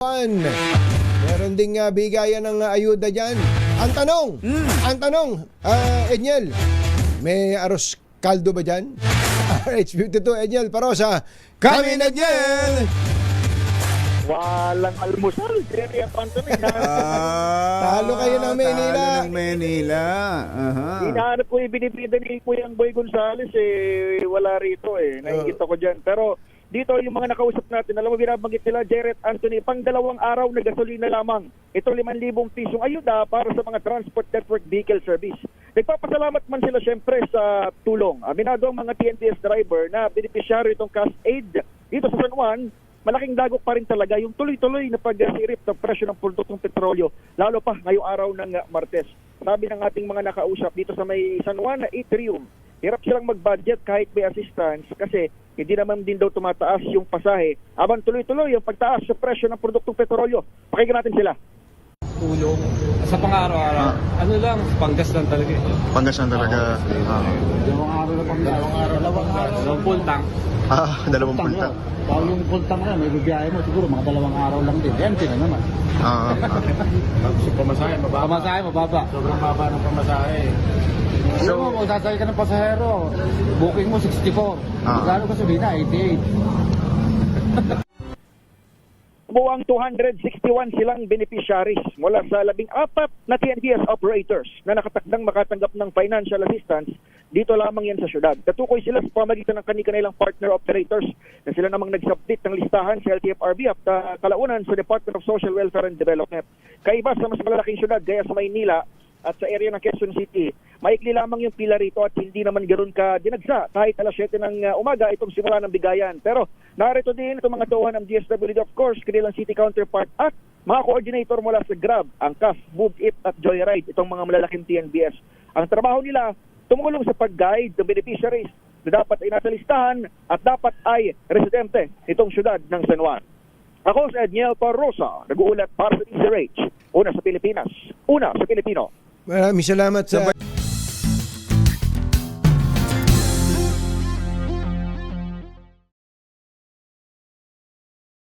Meron ding bigayan ng ayuda dyan. Ang tanong, Enyel, may aros kaldo ba dyan? RH52, Enyel Parosa, kami na dyan! Walang almusal. Jerry at Anthony. Talo kayo ng Maynila. Talo ng Maynila. Hinahanap ko yung binibida ni Kuyang Boy Gonzales wala rito nakikita ko dyan. Pero dito yung mga nakausap natin, alam mo, binabanggit nila, Jerry at Anthony, pang 2 araw na gasolina lamang. Ito 5,000 pisong ayuda para sa mga transport network vehicle service. Nagpapasalamat man sila syempre sa tulong. Aminado ang mga TNTS driver na beneficiary itong cash aid dito sa San Juan. Malaking dagok pa rin talaga yung tuloy-tuloy na pagsirip ng presyo ng produktong petrolyo, lalo pa ngayong araw ng Martes. Sabi ng ating mga nakausap dito sa may San Juan na Atrium, hirap silang mag-budget kahit may assistance kasi hindi naman din daw tumataas yung pasahe. Habang tuloy-tuloy yung pagtaas sa presyo ng produktong petrolyo. Pakinggan natin sila. Tulong sa pang-araw-araw. Ano lang, panggas lang talaga. Panggas lang talaga. Dalawang araw na pang Dalawang full tank. 2 punta. Pag yung punta mo may bibiyahe mo, siguro mga 2 araw lang din. Empty na naman. Sa pamasahe, Pamasahe, mababa. Sobrang baba ng pamasahe. So, mo, sasakay ka ng pasahero. Booking mo 64. Magkano ka sabihin na? 88. Buwang 261 silang beneficiaries mula sa 14 na TNTS operators na nakatakdang makatanggap ng financial assistance dito lamang yan sa syudad. Katukoy sila sa pamagitan ng kanilang partner operators na sila namang nag-submit ng listahan sa LTFRB at kalaunan sa Department of Social Welfare and Development. Kaiba sa mas malalaking syudad gaya sa Maynila at sa area ng Quezon City, maikli lamang yung pila rito at hindi naman ganoon ka dinagsa kahit alas 7 ng umaga itong simula ng bigayan. Pero narito din itong mga tauhan ng DSWD, of course, kanilang city counterpart at mga coordinator mula sa Grab, Angkas, Move It at Joyride, itong mga malalaking TNBS. Ang trabaho nila, tumulong sa pag-guide ng beneficiaries na dapat ay nasa listahan at dapat ay residente itong syudad ng San Juan. Ako si Edniel Parrosa, nag-uulat para sa DZRH. Una sa Pilipinas, una sa Pilipino. Maraming salamat sa